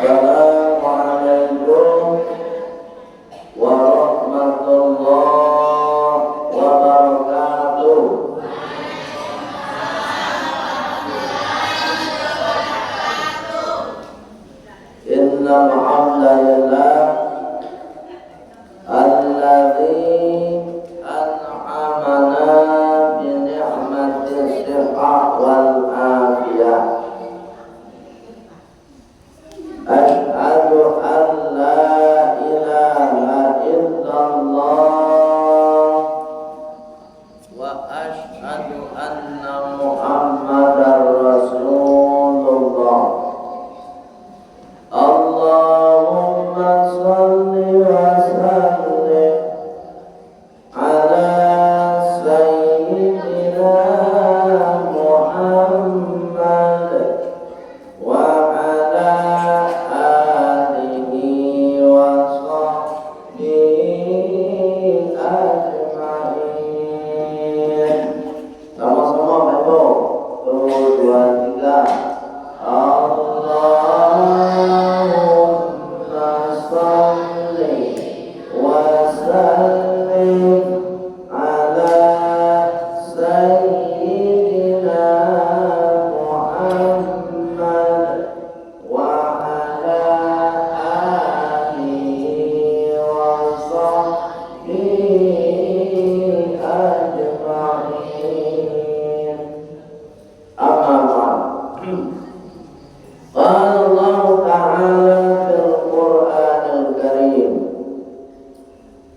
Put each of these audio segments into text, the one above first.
Assalamualaikum warahmatullahi wabarakatuh. Innal hamdalillah alladzi an'amana bi ni'matis sihhah wal afiyah. Asyhadu an la ilaha illallah wa asyhadu anna Muhammadar Rasulullah. Allahumma shalli wa sallim ala sayyidina Muhammad wa ala alihi wa sahbihi ajma'in. Sama-sama Bapak. 1, 2, 3. Allahumma shalli wa sallim ala sayyidina Muhammad wa ala alihi wa sahbihi ajma'in. Amma ba'd. Qala Allah Ta'ala fil Qur'anil Karim.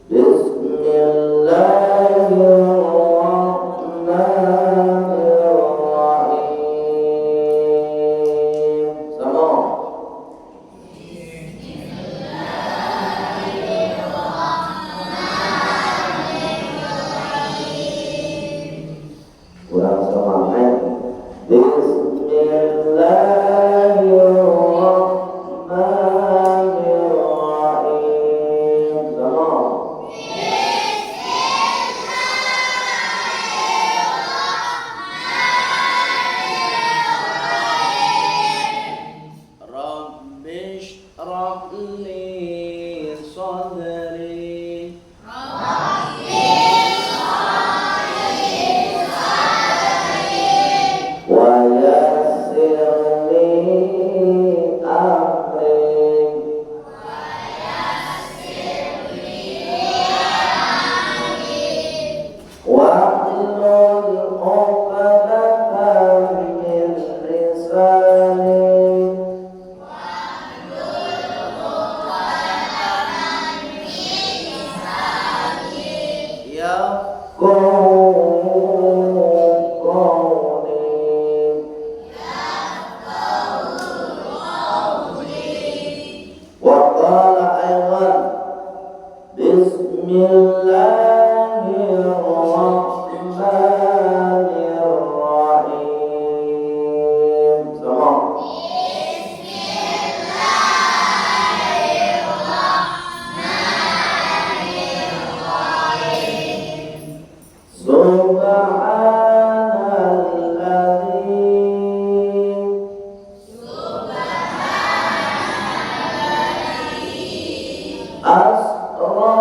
Bismillahirrahmanirrahim. Sama. Kurang semangat. Bismillahirrahmanirrahim. Sama. Rabbish rahli sadri wa yassir li amri wahlul 'uqdatam min lisani yafqahu qawli. Wa qala aywan Bismillahirrahmanirrahim. Sama. Subhanalladzi asra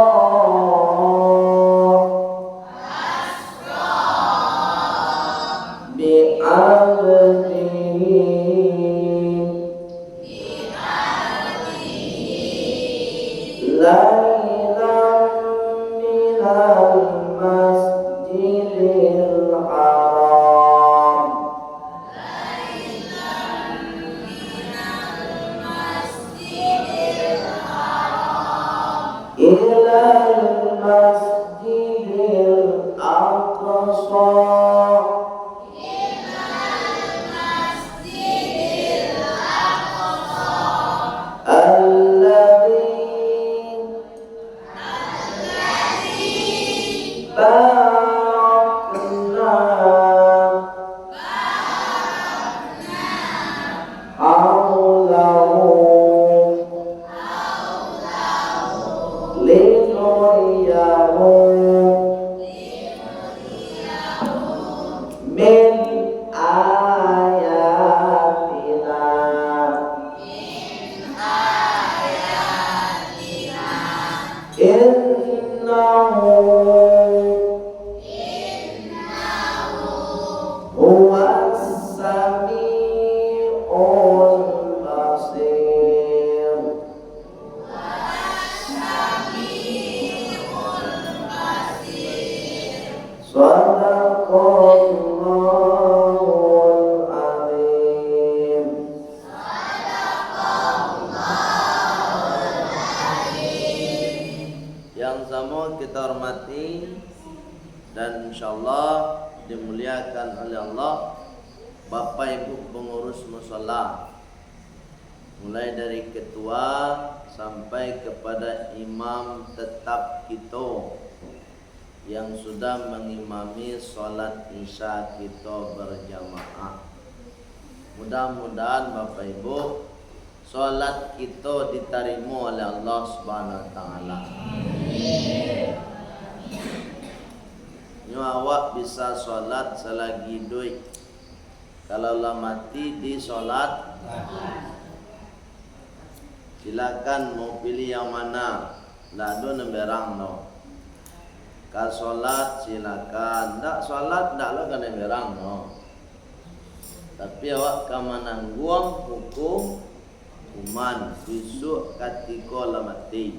bi'abdihi laylan minal masjidil haram ilal masjidil aqsa min ayatina Sadaqallahul Azim. Yang sama kita hormati dan insyaallah dimuliakan oleh Allah Bapak Ibu pengurus musala, mulai dari ketua sampai kepada imam tetap kita yang sudah mengimami sholat isya kita berjamaah. Mudah-mudahan Bapak Ibu sholat kita diterima oleh Allah Subhanahu Wa Taala. Nyo awak bisa sholat selagi duit. Kalau lah mati di sholat, silakan mau pilih yang mana. Lado nemberang no. Kalau sholat silakan. Tak sholat tak lo kan nemberang no. Tapi awak kamanangguang hukum kuman besok ketika lah mati.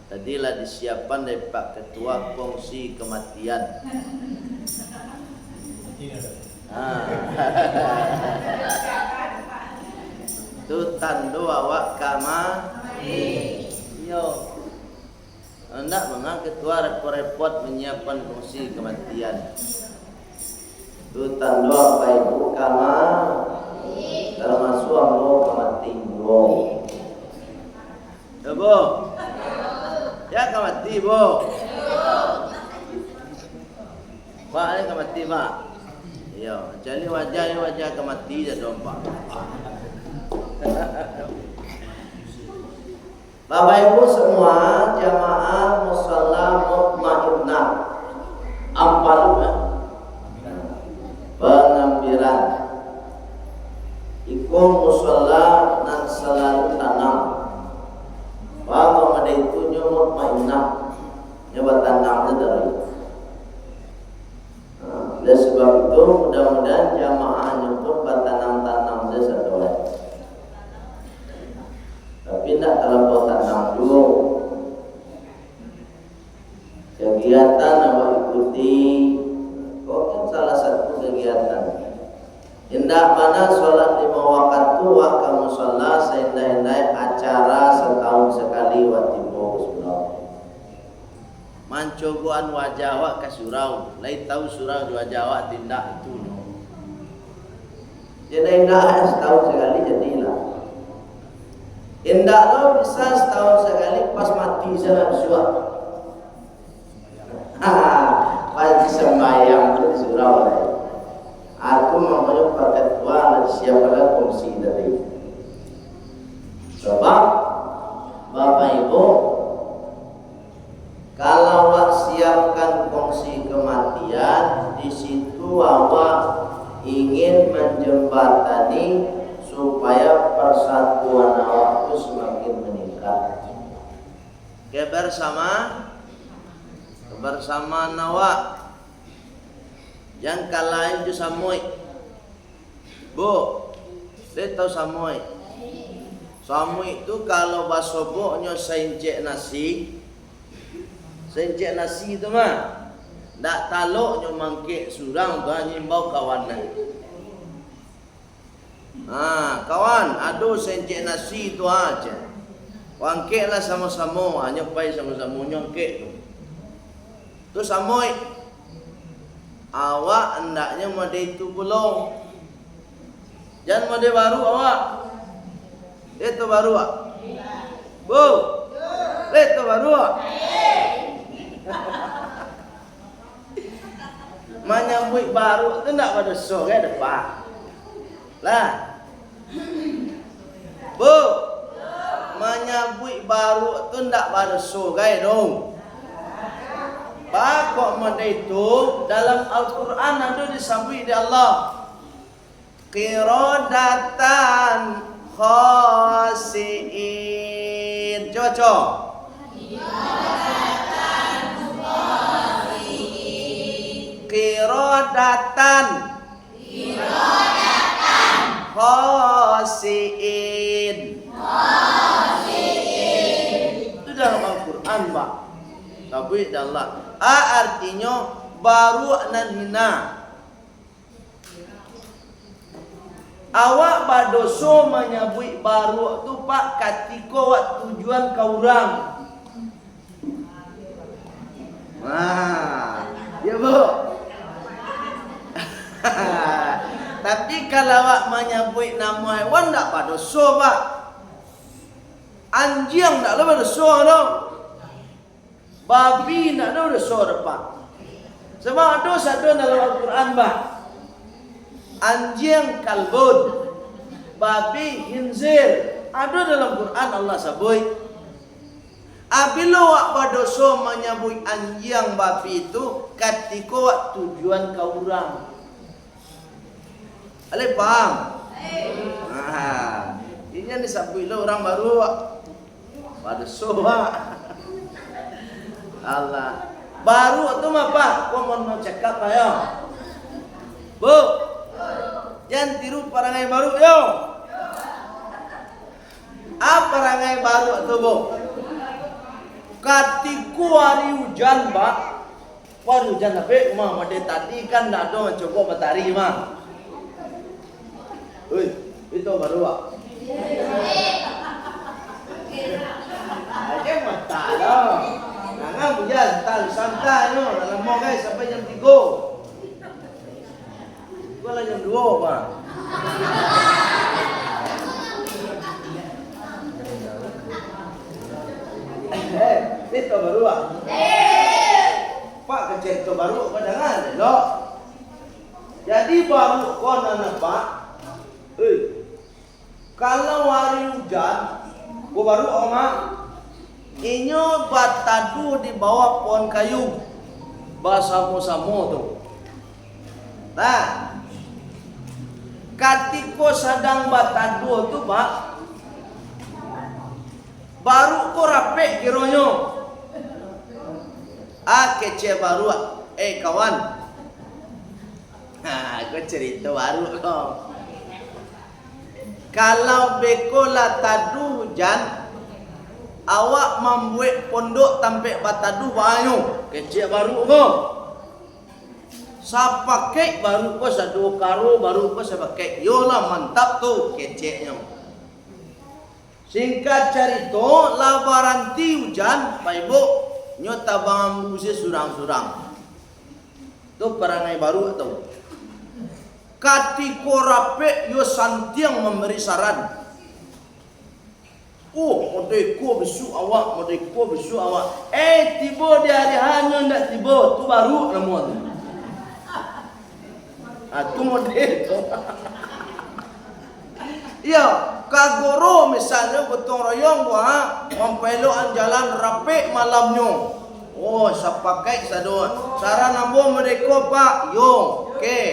Tadilah disiapkan dari Pak Ketua kongsi kematian. Itu tanda awak mati. Yo. Hendak mengang ketua repot-repot menyiapkan kongsi kematian. Itu tanda Bapak Ibu mati. Termasuk ambo kematian. Ibu. Ya kemati Bu. Pak ni kemati Pak. Ya, jadi wajah kemati je dong Pak. Bapak Ibu semua jamaah musalla mutmainnah. Ampal ya. Pengambiran. Iku musalla nan selalu tanam. Bahwa itu nyomot mutmainnah. Nyoba tanam dari. Oleh sebab itu mudah-mudahan jamaahnya pun bertanam-tanam saja satu. Tapi tidak terlalu tanam dulu. Kegiatan awak ikuti, kok kan salah satu kegiatan. Indah mana sholat 5 waktu waktu musalla seindah-indah acara setahun sekali watibo surau. Mancogoan wajah awak ke surau, lain tahu surau di wajah awak tindak itu. Jadi indah setahun sekali jadilah. Indah lo bisa setahun sekali pas mati jangan suap. Pas sembahyang di surau lain. Aku mamanya Pak Ketua siapalah kongsi dari. Sebab Bapak Ibu, kalau awak siapkan kongsi kematian, di situ awak ingin menjembatani supaya persatuan awak itu semakin meningkat. Kebersamaan awak. Yang kalahin itu samui. Bu, dia tahu samui. Samui itu kalau basoboknya seincik nasi. Seincik nasi itu mah. Tak taluknya mangkik surang tu nyimbau kawan. Kawan, aduh seincik nasi itu aja. Wangkiklah sama-sama, nyepai sama-sama nyongkik tu. Tu samui. Awak hendaknya mode itu belum. Jangan mode baru awak. Itu baru awak. Bu. Itu baru awak. Menyambut baru itu enggak pada sore depan. Lah. Bu. Menyambut baru itu enggak pada sore dong. Pakok mada itu dalam Al-Quran ada disambut di Allah. Qiradatan khasiin. Coba. Qiradatan khasiin. Itu dalam Al-Quran Pak. Sabit Allah. artinya baru nan hina. Awak badoso menyebut baru tu pak ketika wak tujuan kau orang. Nah, ya bu. Tapi kalau awak menyebut nama hewan tak badoso pak. Anjing tak ada dosa dong. Babi tak ada dosa depan. Sebab dosa dalam Al-Quran bah. Anjing kalbun, babi hinzir, ada dalam Quran Allah sebut. Apabila wak berdosa menyebut anjing babi itu ketika wak tujuan kau orang. Ale paham? Nah, ini yang disebut orang baru wak berdosa wak. Allah. Baru tu apa? Kau mau cakap ayo. Bu. Jangan tiru perangai baru yo. Apa perangai baru tu bu? Ketika hari hujan pak, hari hujan tapi mah made tadi kan dah ada mencoba matahari mah. Itu baru pak. Aja mata lah. Jangan hujan, santai no. Dalam mau guys sampai jam 3. Gua lah jam 2 pak. Itu baru pak. Pak kecil itu baru apa jangan lo. Jadi baru kau nana pak. Kalau hari hujan, gua baru oma. Inyo batadu di bawah pohon kayu. Basamo-samo tu. Nah. Ketika sedang batadu tu pak, baru ko rapek kironyo. Kece baru. Kawan. Aku cerita baru kau. Kalau bekola tadu hujan, awak membuat pondok tampek batadu banyu. Kece baru kau. Saya pakai baru ko sa 2 karo baru ko sa pakai. Yolah mantap tu keceknya. Singkat cerita labaranti hujan Pak Ibu nyo tabang busi surang-surang. Tu perangai baru tu. Katiko rape yo santiang memberi saran. Modeko besu awak, modeko besu awak. Tiba di hari hanya ndak tiba, tu baru namun. Tu model tu. Ya, kagoro misalnya gotong royong gua mempelokan jalan rapi malamnya. Saya pakai sadon. Saran ambo mereka pak, yo, oke.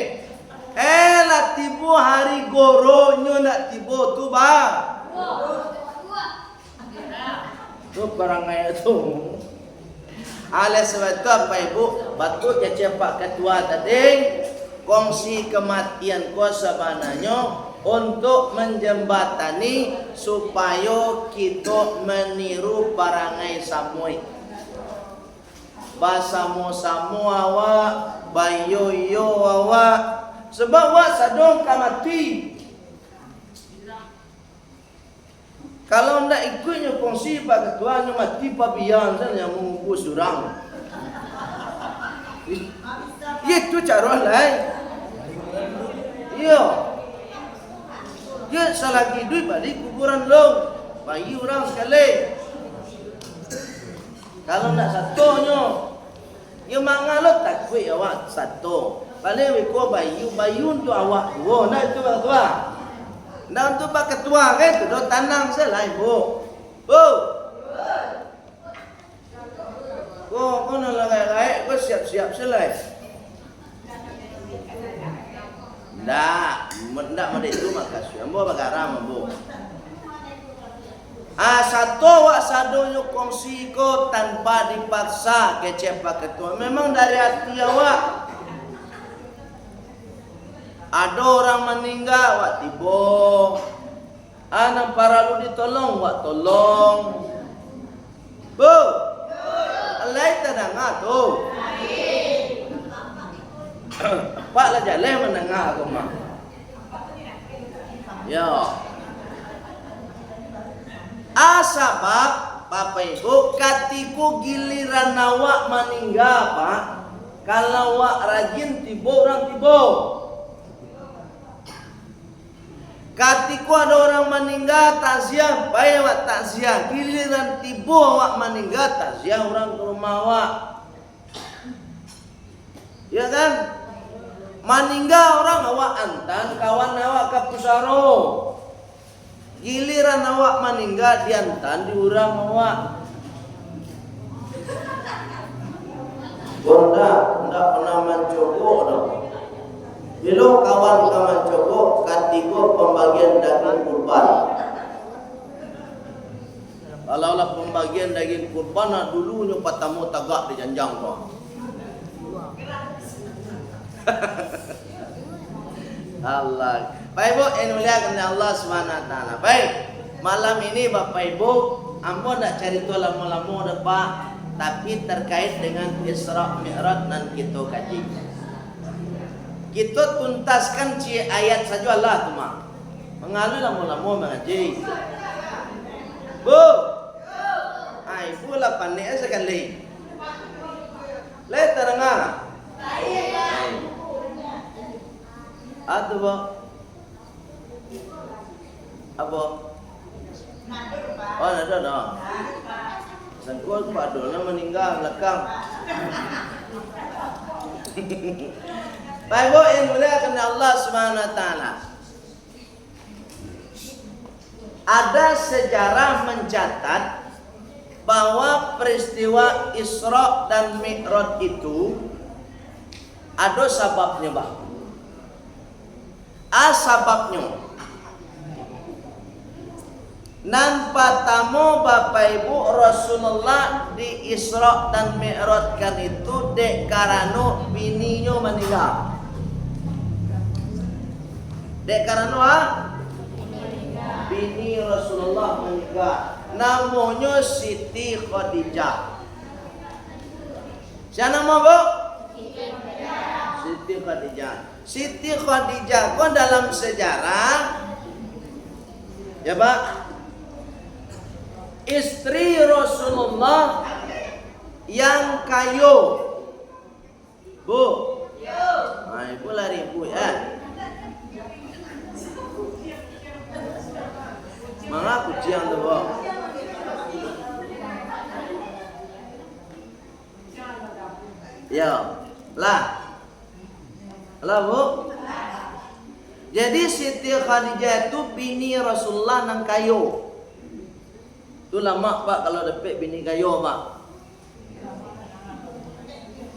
Lah tiba hari goronyo nak tiba tu ba. Tu perangai tu. Oleh sebab itu Pak Ibu, batu kece Pak Ketua tadi. Kongsi kematian ko sebenarnya untuk menjembatani supaya kita meniru perangai samui. Basamo-samo awak, bayo-yo awak. Sebab awak sadong kamati. Kalau ndak ikutnya kongsi Pak Ketua mati pabian yang mengumpul surang. Itu cara lain. Iya. Dia selagi duit balik kuburan long. Bayi orang sekali. Kalau nak satunya, ya mangalot tak kuih awak satu. Balik wiko bayu tu awak dua. Nah itu Pak Ketua. Nah untuk Pak Ketua kan tu dah tanang selai bu. Kau nak lagai-lagai, kau siap-siap selai. Ndak made itu makasih. Ambo bagara ambo. Satu wak sadonyo kongsi ko tanpa dipaksa kece Pak Ketua. Memang dari hati awak. Ada orang meninggal wak tibo. Anak para lu ditolong wak tolong. Bu. lai tadanga tu. Pak lah jaleh menengah aku mah. Ya. Asabab Bapak Ibu katiku giliran awak meninggal Pak. Kalau awak rajin tibo orang tibo. Katiku ada orang meninggal takziah, baik awak takziah. Giliran tibo awak meninggal takziah orang ke rumah awak. Ya kan? Meninggal orang awak antan, kawan awak ke pusaro. Giliran awak meninggal diantan diurang awak. Ndak pernah mencoba dong. Bila kawan kawan mencoba katiku pembagian daging kurban. Kalau lah pembagian daging kurban nak dulunya patamu tagak di janjang kau. Allah. Baik Ibu, yang muliakan Allah SWT. Baik, malam ini Bapak Ibu, ampun nak cari tu lama-lama dah Pak, tapi terkait dengan Isra Mi'raj dan kita kaji. Kita tuntaskan ayat saja Allah tu mak. Mengalu lama-lama mengaji. Bu, ibu lah pandai sekali. Lihat terengah. Aduh, Bu. Apa? Oh, ada dah. Sangkut Pak Dona meninggal belakang. Baik Bu, yang muliakan Allah SWT. Ada sejarah mencatat bahwa peristiwa Isra dan Mi'raj itu ada sebabnya, Pak. Sebabnya nampak tamu Bapak Ibu Rasulullah di Isra dan Mi'raj kan itu dek karena bininya meninggal. Dek karena bini Rasulullah meninggal. Namanya Siti Khadijah. Siapa nama Bu? Siti Khadijah. Siti Khadijah kok dalam sejarah ya Pak, istri Rasulullah yang kayu. Bu, nah, ibu lari ibu ya. Mana kucing tu Bu? Ya, lah. Lah Bu. Jadi Siti Khadijah itu bini Rasulullah nang kayu. Itu lama Pak kalau dapat bini kayu Pak.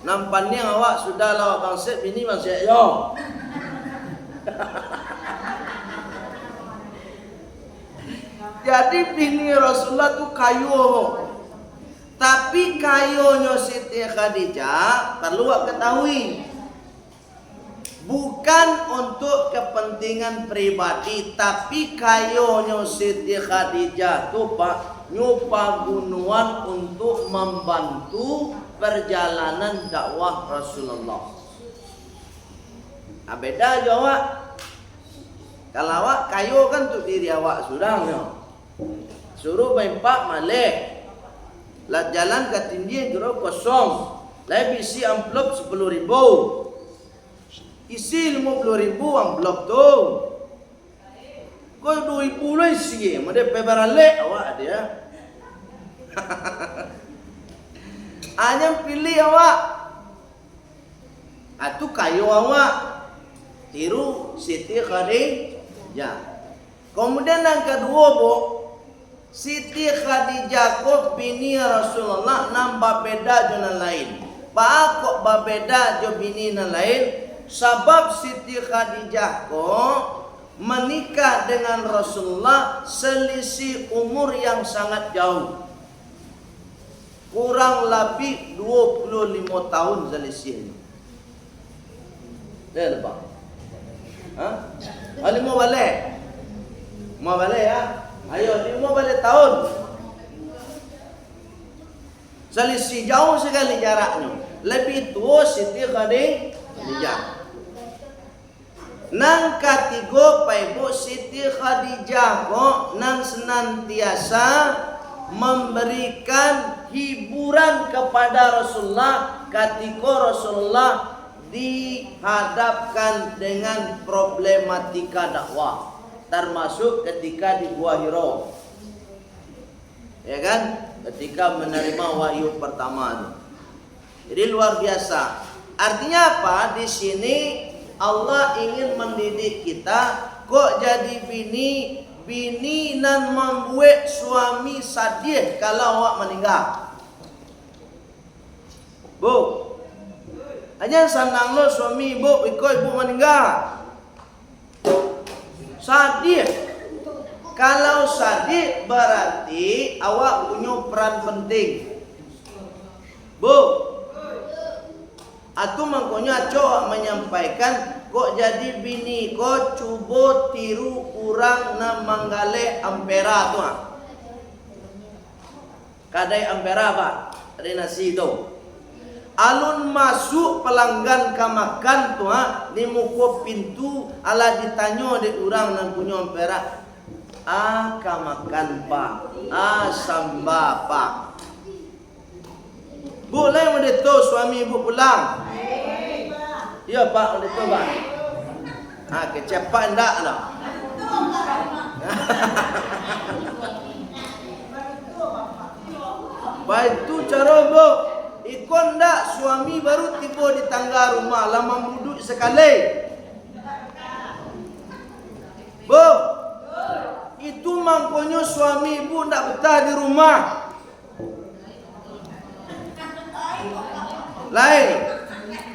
Nampaknya awak sudah lah bangsa bini masih yo. Jadi bini Rasulullah itu kayu Bu. Tapi kayunya Siti Khadijah perlu ketahui, bukan untuk kepentingan pribadi, tapi kayunya Siti Khadijah itu Pak nyoba gunuan untuk membantu perjalanan dakwah Rasulullah. Beda aja awak. Kalau awak kayu kan untuk diri awak sudah ya. Suruh bempak malik. Lah jalan ke tindih kira kosong. Lah isi amplop 10.000. Isi 50.000 amplop tu. Kau 2.000 lah isi. Mada pebaralek awak dia. Hanya pilih awak. Atu kayu awak. Tiru Siti Khadijah. Kemudian yang kedua Bu, Siti Khadijah kok bini Rasulullah nambah beda dengan lain. Pak kok babeda jo bini na lain? Sebab Siti Khadijah kok menikah dengan Rasulullah selisih umur yang sangat jauh. Kurang lebih 25 tahun selisihnya. Lihat Pak. Hah? Ali mau balik? Mau balik ya? Ayo, dia mau balik tahun. Selisih jauh sekali jaraknya. Lebih tua Siti Khadijah. Nang katigo paibu Siti Khadijah kok nang senantiasa memberikan hiburan kepada Rasulullah ketika Rasulullah dihadapkan dengan problematika dakwah, termasuk ketika di Gua Hiro, ya kan, ketika menerima wahyu pertama. Jadi luar biasa. Artinya apa? Di sini Allah ingin mendidik kita kok jadi bini nan membuat suami sedih kalau awak meninggal. Bu, hanya senang lo suami ibu meninggal. Sedih. Kalau sedih berarti awak punya peran penting. Bu, atau makanya cowok menyampaikan kok jadi bini kok coba tiru orang na manggale ampera tu. Kadai ampera pak, ada nasi tu. Alun masuk pelanggan ke makan tu di muka pintu ala ditanya de orang nan punya ampera. Ka makan pak, samba pak. Boleh mendeto suami ibu pulang. Ya pak, mendeto pak. Kecepat enggak lah. Baik tu cara bu. Ikon enggak suami baru tiba di tangga rumah lama duduk sekali. Bu, itu mangkonyo suami ibu enggak betah di rumah. Lain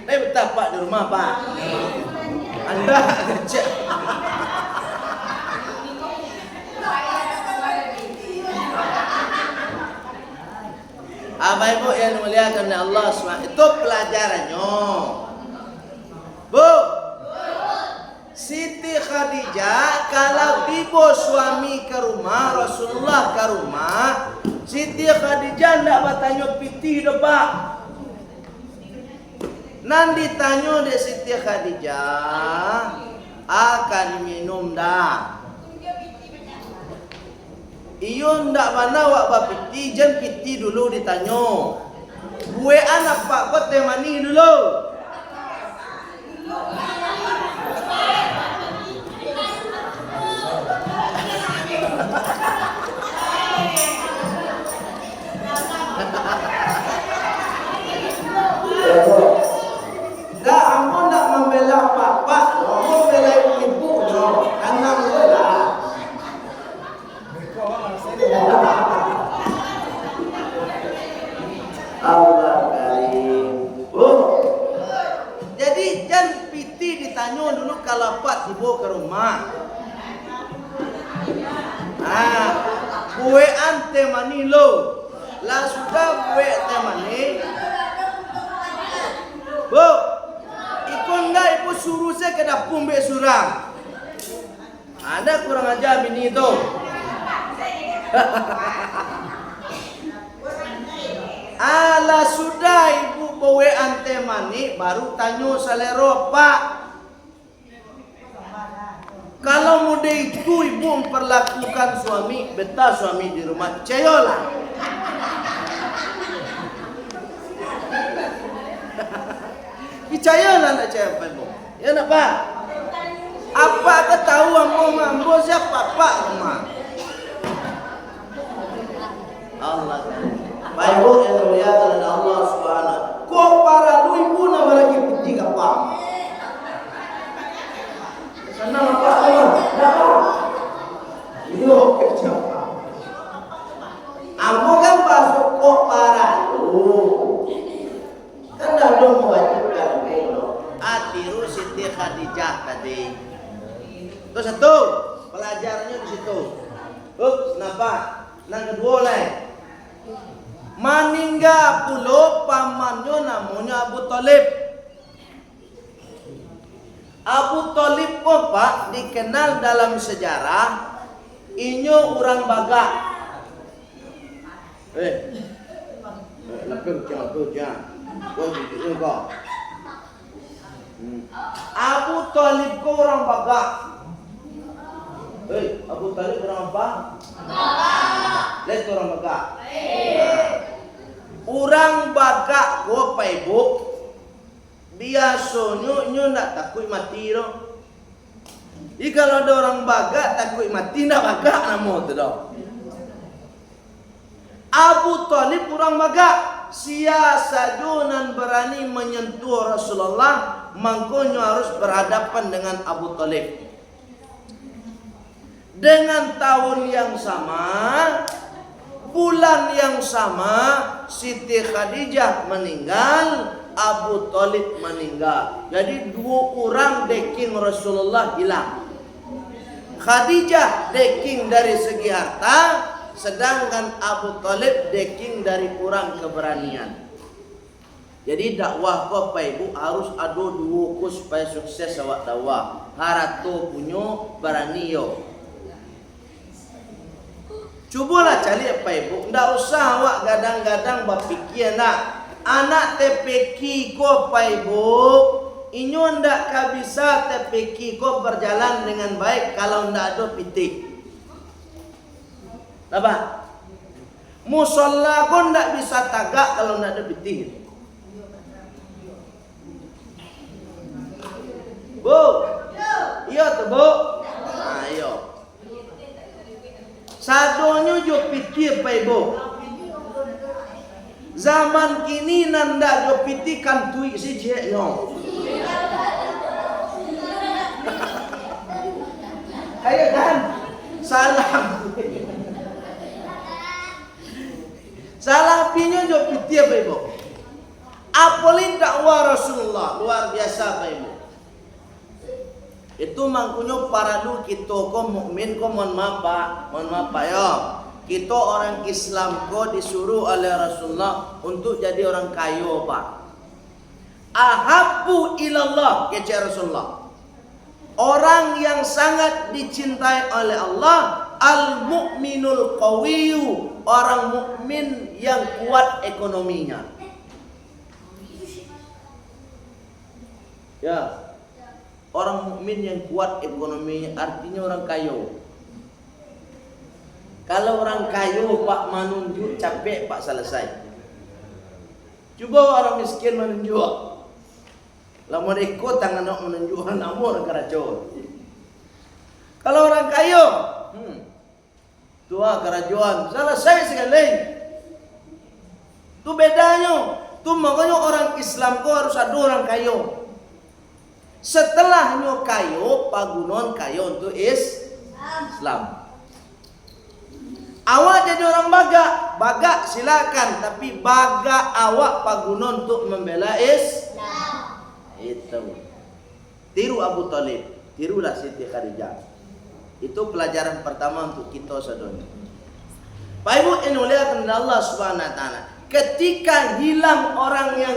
betah pak di rumah pak. Anda cek. Bapak ibu yang dimuliakan oleh Allah SWT, itu pelajarannya. Bu, Siti Khadijah kalau tiba suami ke rumah, Rasulullah ke rumah, Siti Khadijah tidak bertanya piti dah pak. Nanti tanya de Siti Khadijah, akan minum dah. Iyo ndak mana wak bapiti, jan piti dulu ditanya. Gue anak pak kau temani dulu. Dah, aku nak membela papa, aku membela ibu, anak membela. Allah karim. Jadi jangan piti ditanya dulu kalau pak tiba ke rumah. Kue ante mani lo, lah sudah kue ante mani. Bu, ikon dah ibu suruh saya ke dapur mbak surang. Ada kurang ajar bini itu. Ala sudah ibu bawa ante mani baru tanya selero pak. Kalau muda itu ibu memperlakukan suami, betah suami di rumah, ceyolah. Percayalah nak cakap apa ibu? Ya nak pak? Apa ketahu ambo siapa pak rumah? Allah. Baik bu yang dimuliakan oleh Allah Subhanahu. Kok para lu ibu nak lagi putih apa? Sana apa? Dah. Yo kecapa. Ambo kan masuk kok para lu. Kan dah dong mewajibkan tiru Siti Khadijah tadi. Itu satu pelajarannya di situ. Kenapa? Yang kedua lah. Maningga pulau pamannya namanya Abu Talib. Abu Talib pak dikenal dalam sejarah inyo orang Baga. Lapang jangan. Kau gitu kau. Abu Talib ko orang Bagak. Hei, Abu Talib orang apa? Bagak. Lihat orang Bagak. Orang Bagak ko pa ibu. Biasanya nyo nak takut mati lo. Kalau ada orang Bagak takut mati nak Bagak namo tu dah. Abu Talib orang Bagak. Siasajunan berani menyentuh Rasulullah, mangkonyo harus berhadapan dengan Abu Talib. Dengan tahun yang sama, bulan yang sama, Siti Khadijah meninggal, Abu Talib meninggal. Jadi dua orang deking Rasulullah hilang. Khadijah deking dari segi harta, sedangkan Abu Talib deking dari kurang keberanian. Jadi dakwah ko pa ibu harus ada dua ko supaya sukses awak dakwah. Harato punyo berani yo. Cubalah cari apa ibu. Ndak usah awak gadang-gadang berfikir nak anak TPK ko pa ibu. Inyo ndak bisa TPK ko berjalan dengan baik kalau ndak ada pitik. Apa? Musola pun tak bisa tagak kalau tidak ada pitih. Bu, iya tu bu. Ayo. Sadonyo jo pitih apa ibu? Zaman kini nanda jo pitih kan tui si je yo. Ayo kan, salam. Salah pinya jo piti apa ibu? Apalagi dakwah Rasulullah luar biasa apa ibu? Itu mangkunyo paradu kita ko mukmin ko mohon maaf pak yo. Kita orang Islam ko disuruh oleh Rasulullah untuk jadi orang kayo pak. Ahabbu ilallah kece Rasulullah. Orang yang sangat dicintai oleh Allah, al-mu'minul qawiyyu, orang mukmin yang kuat ekonominya. Ya. Orang mukmin yang kuat ekonominya artinya orang kayo. Kalau orang kayo pak menunjuk capek pak selesai. Coba orang miskin menunjuk. Lamun ikut tangan nak menunjukkan amor kerajaan. Kalau orang kayo, tua kerajaan selesai sekali. Tu bedanya. Tu makanya orang Islam ko harus ada orang kayo. Setelahnya kayo, pagunon kayo untuk Islam. Awak jadi orang bagak silakan, tapi bagak awak pagunon untuk membela Islam. Itu. Tiru Abu Talib, tirulah Siti Khadijah. Itu pelajaran pertama untuk kita saudara. Pak Ibu yang dimuliakan Allah Subhanahu wa taala. Ketika hilang orang yang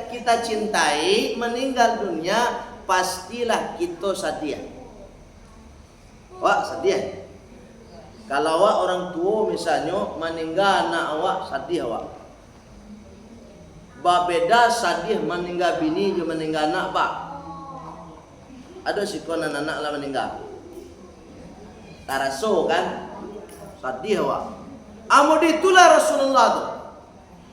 kita cintai, meninggal dunia, pastilah kita sedih. Wah, sedih. Kalau awak orang tua misalnya meninggal anak awak, sedih awak. Beda sedih meninggal bini juga meninggal anak pak. Ada sikon anak lah meninggal. Taraso kan, sedih awak. Amo ditulah Rasulullah tu.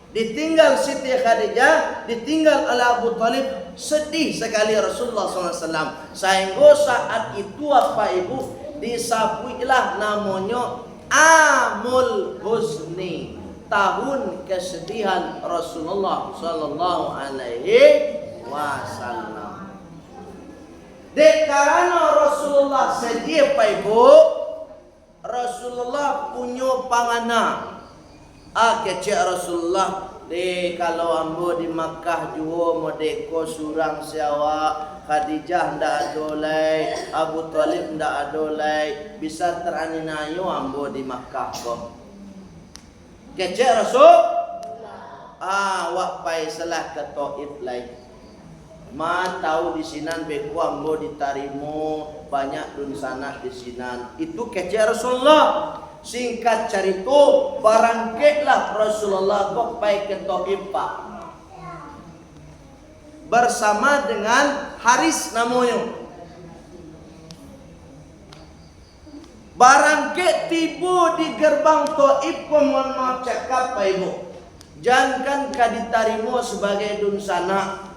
Ditinggal Siti Khadijah, ditinggal oleh Abu Talib, sedih sekali Rasulullah SAW. Sehingga saat itu apa ibu disapuilah namanya Amul Huzni, tahun kesedihan Rasulullah Sallallahu Alaihi Wasallam. Karena Rasulullah sedih apa ibu, Rasulullah punya panganan. Kecek Rasulullah kalau ambo di Makkah juo modeko surang siawa, Khadijah ndak adolai, Abu Talib ndak adolai, bisa teraninayo ambo di Makkah ko. Kecek Rasul wak pai salah ke Taif lai. Ma tahu di sinan beku ambo ditarimo banyak dun sana di sinan. Itu kecek Rasulullah. Singkat cerita, barangkitlah Rasulullah kok pai ke Taif Pak, bersama dengan Haris namanya. Barangkit tiba di gerbang Taif, mohon maaf cakap Pak Ibu, jangan diterima sebagai dunsana,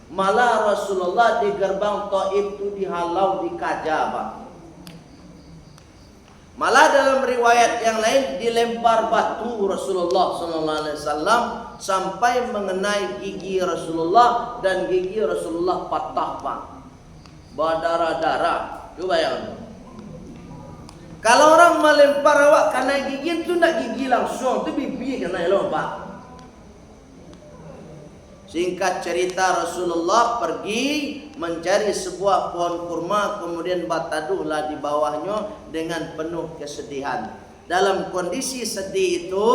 malah Rasulullah di gerbang Taif itu dihalau, dikaja Pak. Malah dalam riwayat yang lain dilempar batu Rasulullah SAW sampai mengenai gigi Rasulullah, dan gigi Rasulullah patah Pak, berdarah-darah. Coba bayangkan. Kalau orang melempar awak karena gigi itu tidak gigi langsung, itu bibi kena lompat. Singkat cerita, Rasulullah pergi mencari sebuah pohon kurma, kemudian bertaduhlah di bawahnya dengan penuh kesedihan. Dalam kondisi sedih itu,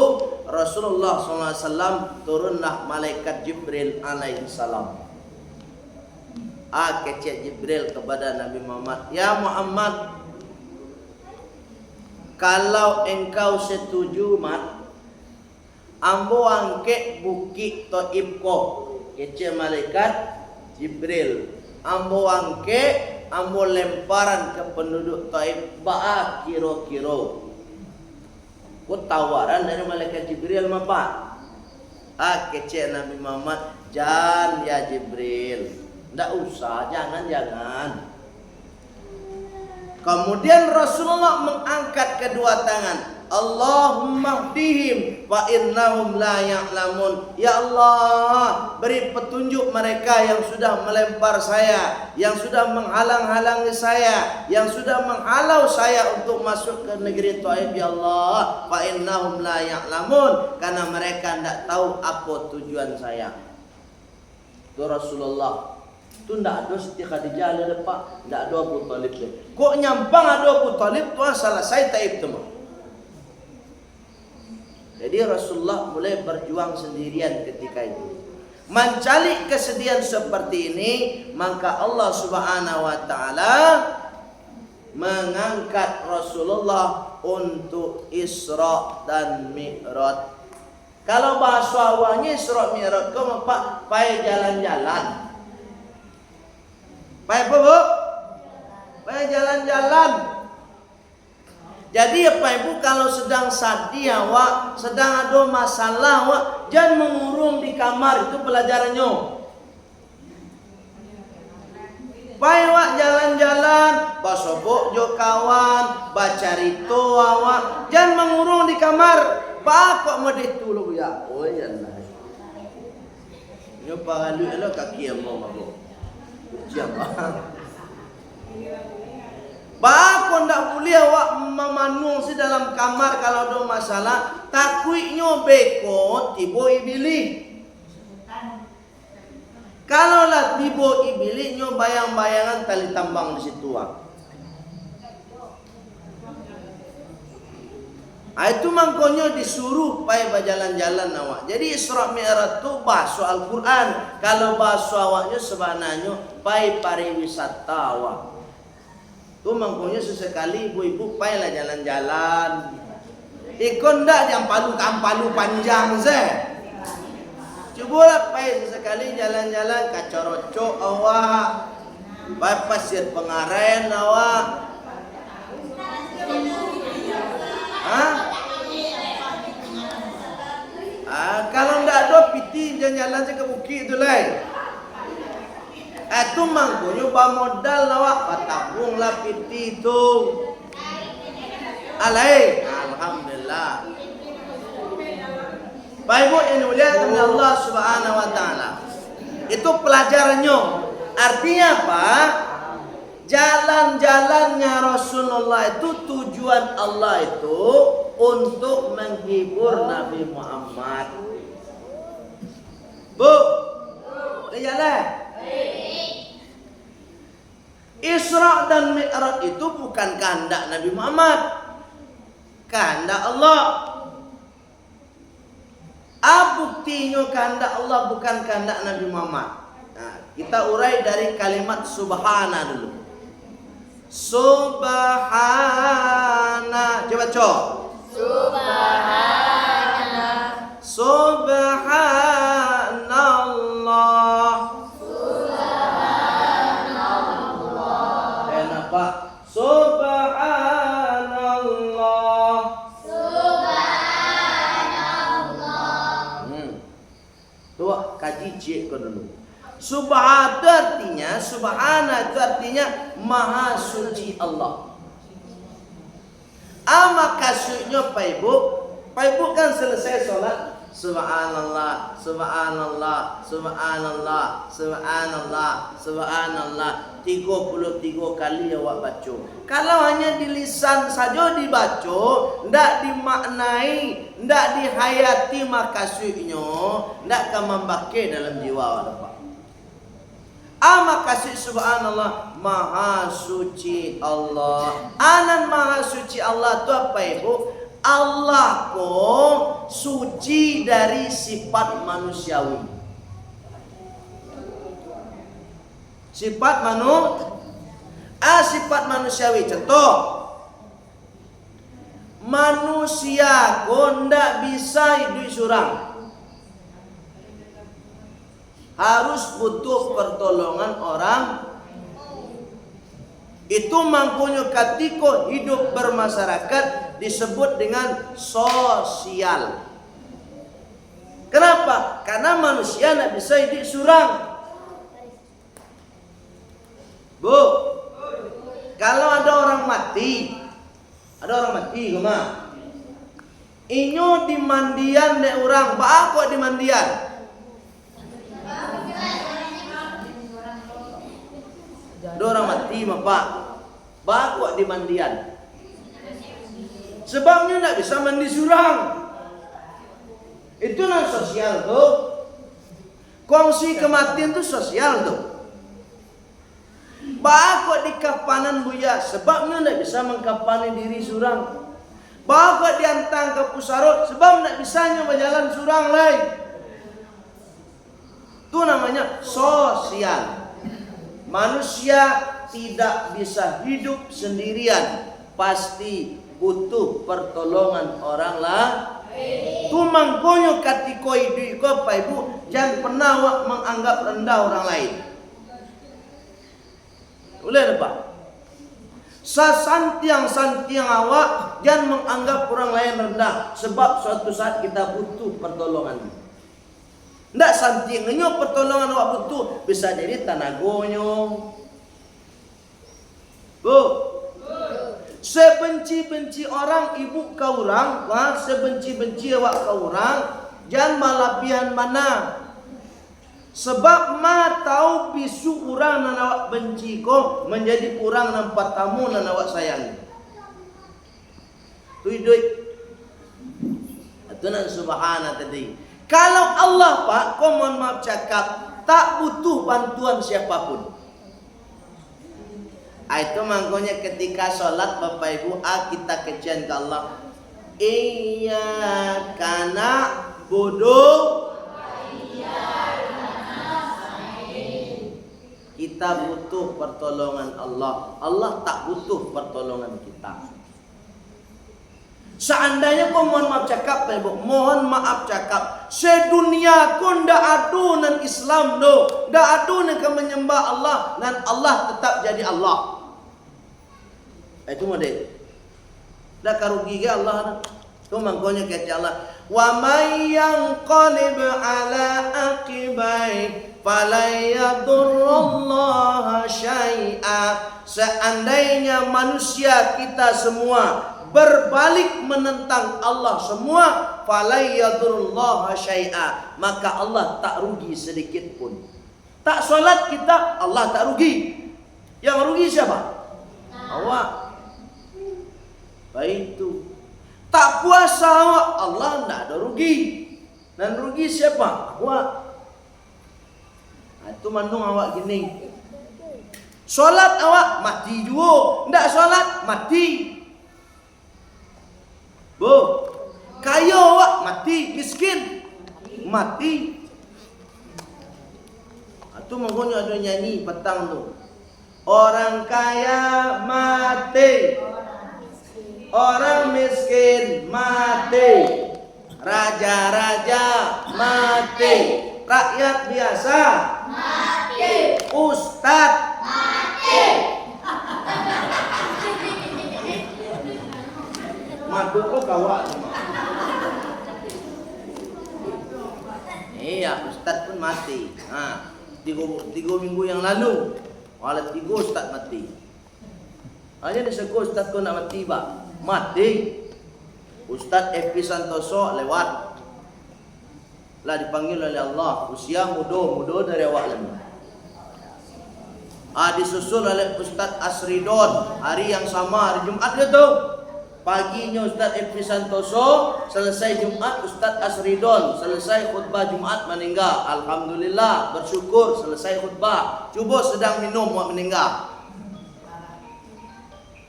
Rasulullah SAW turunlah malaikat Jibril alaihissalam. Kecek Jibril kepada Nabi Muhammad, "Ya Muhammad, kalau engkau setuju mat, ambo angke bukit Taif ko." Kecil malaikat Jibril, ambo angke, ambo lemparan ke penduduk Taif, ba'a kiro-kiro. Tawaran dari malaikat Jibril apa? Kecil Nabi Muhammad, "Jangan ya Jibril, ndak usah, jangan." Kemudian Rasulullah mengangkat kedua tangan, "Allahumma hdihim fa innahum la ya'lamun." Ya Allah, beri petunjuk mereka yang sudah melempar saya, yang sudah menghalang-halangi saya, yang sudah menghalau saya untuk masuk ke negeri Taif. Ya Allah, fa innahum la ya'lamun, karena mereka tidak tahu apa tujuan saya. Itu Rasulullah. Itu tidak ada Siti Khadijah ada Pak, tidak ada Abu Talib. Kok nyampang ada Abu Talib tuh selesai Taif tu. Jadi Rasulullah mulai berjuang sendirian ketika itu. Mencari kesedihan seperti ini, maka Allah Subhanahu wa taala mengangkat Rasulullah untuk Isra dan Mi'raj. Kalau bahasa awalnya Isra Mi'raj kau Pak, pai jalan-jalan. Baik Bu, baik jalan-jalan. Jadi Pak Ibu, kalau sedang sedih awak, sedang ada masalah awak, jangan mengurung di kamar, itu pelajarannya. Baik awak jalan-jalan, basobok jo kawan, baca rito awak, jangan mengurung di kamar. Pak kok mau ditulu ya? Oh ya lah. Nyo pangalu elo kaki mau mabuk. Siapa? Bakon tak boleh awak memanung si dalam kamar kalau ada masalah. Takutnya beko tibo ibili. Kalau lah tibo ibili nyo bayang-bayangan tali tambang di situ. Itu mangkonyo disuruh pai berjalan-jalan awak. Jadi Isra Mi'raj tu bahasa Al-Quran. Kalau bahasa awaknya sebenarnya pai pariwisata awak. Tu mangkonyo sesekali ibu-ibu pai lah jalan-jalan. Ikon dak yang palu panjang ze. Cuba lah pai sesekali jalan-jalan kacorocok awak. Pai pasir Pengaren awak. Kalau ndak ada piti jalan-jalan ke bukit tu lain. Itu mangkonyo ba modal awak patabung lah piti tu. Alai, alhamdulillah. Baik Bu yang mulia oleh Allah Subhanahu wa taala. Itu pelajarannya. Artinya apa? Jalan-jalannya Rasulullah itu tujuan Allah itu untuk menghibur Nabi Muhammad. Bu, jalan. Isra dan Mi'raj itu bukan kehendak Nabi Muhammad, kehendak Allah. Buktinya kehendak Allah bukan kehendak Nabi Muhammad. Nah, kita urai dari kalimat subhana dulu. Subhana, coba cok. Subhanallah. Enak Pak. Subhanallah. Tuh kaji cek kau dulu. Subhan itu artinya, subhana itu artinya maha suci Allah. Maka sucinya Pak Ibu kan selesai sholat. Subhanallah, subhanallah, subhanallah, subhanallah, subhanallah 33 kali awak baca. Kalau hanya di lisan saja dibaca, ndak dimaknai, ndak dihayati makasihnya, ndak akan membake dalam jiwa awak. Makasih subhanallah, maha suci Allah. Anan maha suci Allah itu apa Ibu? Allah kok suci dari sifat manusiawi. Sifat manusiawi. Contoh, manusia kok ndak bisa hidup surang. Harus butuh pertolongan orang. Itu mampunya ketika hidup bermasyarakat disebut dengan sosial. Kenapa? Karena manusia tidak bisa hidup surang. Bu, kalau ada orang mati, gimana? Inyo di mandian dek orang, apa di mandian? Ada orang mati Pak, bawa di mandian. Sebabnya tidak bisa mandi surang. Itu non sosial tuh. Kongsi kematian itu sosial tuh. Bawa di kapanan buya, sebabnya tidak bisa mengkapani diri surang. Bawa diantang ke pusarot, sebab tidak bisa berjalan surang lain. Itu namanya sosial. Manusia tidak bisa hidup sendirian, pasti butuh pertolongan orang lain. Tu mangkonyo katiko hidup ko Pak Ibu, jangan pernah awak menganggap rendah orang lain. Boleh Pak? Sasantiang awak jangan menganggap orang lain rendah, sebab suatu saat kita butuh pertolongan. Ndak santiangnya pertolongan awak butuh, bisa jadi tanagonyo. Bu, sebenci-benci orang ibu kau orang, sebenci-benci awak kau orang, jangan malapian mana. Sebab ma tahu bisu orang nan awak benci ko menjadi kurang nampak tamu nan awak sayang. Tu hidup. Itu nan subhana tadi. Kalau Allah Pak, kau mohon maaf cakap, tak butuh bantuan siapapun. Itu makanya ketika sholat Bapak Ibu, kita kecian ke Allah. Iyyaka na'budu. Kita butuh pertolongan Allah. Allah tak butuh pertolongan kita. Seandainya kau mohon maaf cakap, Ibu, mohon maaf cakap, sedunia kau ndak adu nan Islam do, ndak adu nan menyembah Allah, dan Allah tetap jadi Allah. Itu model. Dak karugi ke Allah. Tu mangkonya kata Allah, wa may yanqalib ala aqibai falayadurrallaha syai'a. Seandainya manusia kita semua berbalik menentang Allah semua, falayadurrallaha syai'a, maka Allah tak rugi sedikit pun. Tak solat kita, Allah tak rugi. Yang rugi siapa? Awak. Baik itu. Tak puasa awak, Allah tidak ada rugi. Dan rugi siapa? Awak. Itu mandung awak gini. Solat awak mati juga. Tidak solat mati. Bu, kaya awak mati, miskin mati. Itu makanya ada nyanyi petang tu. Orang kaya mati, Orang miskin mati. Raja-raja mati. Rakyat biasa mati. Ustadz mati. Mati kok kawak. Iya, Ustadz pun mati. Nah, 3 minggu yang lalu, walau 3 Ustadz mati. Hanya disebut Ustadz kau nak mati bah, mati. Ustadz Epi Santoso lewat, lah dipanggil oleh Allah, usia muda dari awak lama. Disusul oleh Ustadz Asridon, hari yang sama, hari Jumat gitu. Paginya Ustadz Epi Santoso, selesai Jumat Ustadz Asridon, selesai khutbah Jumat meninggal. Alhamdulillah, bersyukur selesai khutbah. Cuba sedang minum mau meninggal.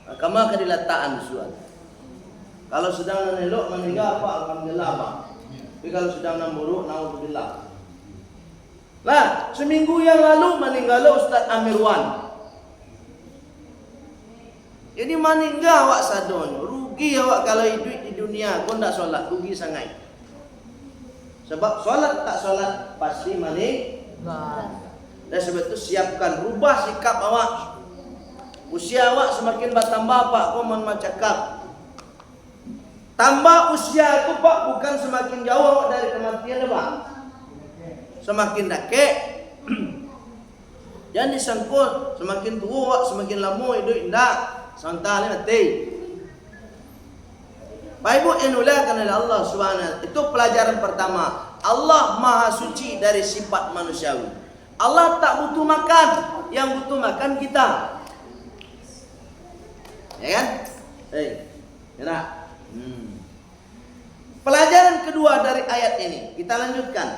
Kamu kedilataan suat. Kalau sedang elok meninggal apa? Alhamdulillah pak. Tapi kalau sedang namburuk, naudzubillah. Lah, seminggu yang lalu meninggal Ustadz Amirwan. Jadi meninggal awak sadon. Rugi awak kalau hidup di dunia kau tak solat, rugi sangat. Sebab solat tak solat pasti meninggal. Dan sebab itu siapkan, rubah sikap awak. Usia awak semakin bertambah pak, kau mencakap. Tambah usia aku pak, bukan semakin jauh awak dari kematian pak. Semakin dekat. Jangan disangkut, semakin tua awak semakin lama hidup indah. Santai mati. Baik ibu yang dimuliakan oleh Allah Subhanahu. Itu pelajaran pertama. Allah Maha Suci dari sifat manusiawi. Allah tak butuh makan, yang butuh makan kita. Ya kan? Enak. Pelajaran kedua dari ayat ini, kita lanjutkan.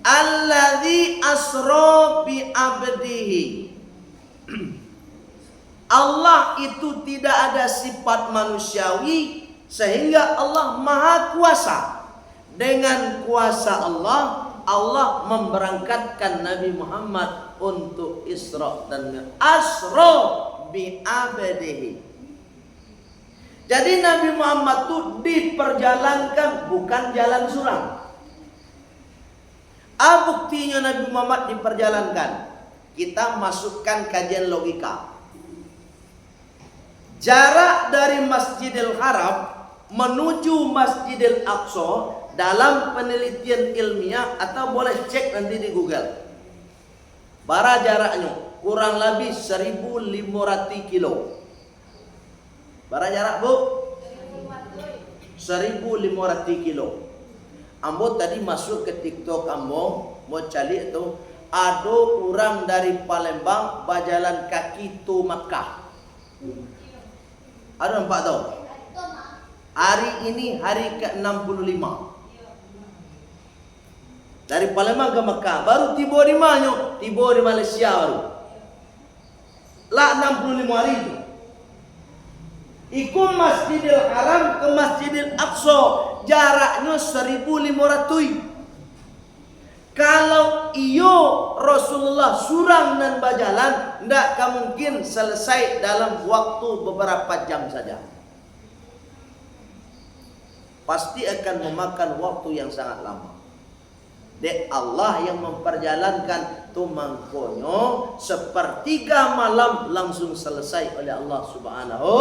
Alladzi asra bi abdihi. Allah itu tidak ada sifat manusiawi sehingga Allah Maha Kuasa. Dengan kuasa Allah, Allah memberangkatkan Nabi Muhammad untuk Isra dan Mi'raj. Asra bi abdihi. Jadi Nabi Muhammad itu diperjalankan, bukan jalan suram. Buktinya Nabi Muhammad diperjalankan. Kita masukkan kajian logika. Jarak dari Masjidil Haram menuju Masjidil Aqsa dalam penelitian ilmiah atau boleh cek nanti di Google. Bara jaraknya kurang lebih 1.500 kilo. Bara jarak bu? 1.500 kilo. Ambo tadi masuk ke TikTok Ambo mau cari itu ada orang dari Palembang berjalan kaki tu Makkah. Ada nampak tahu? Hari ini hari ke-65. Dari Palembang ke Makkah. Baru tiba di mana? Tiba di Malaysia baru. Lah 65 hari itu. Ikut Masjidil Haram ke Masjidil Aqsa. Jaraknya 1.500. Kalau iyo Rasulullah surang dan berjalan, tidak mungkin selesai dalam waktu beberapa jam saja. Pasti akan memakan waktu yang sangat lama. Dek Allah yang memperjalankan tu mangkonyo sepertiga malam langsung selesai oleh Allah Subhanahu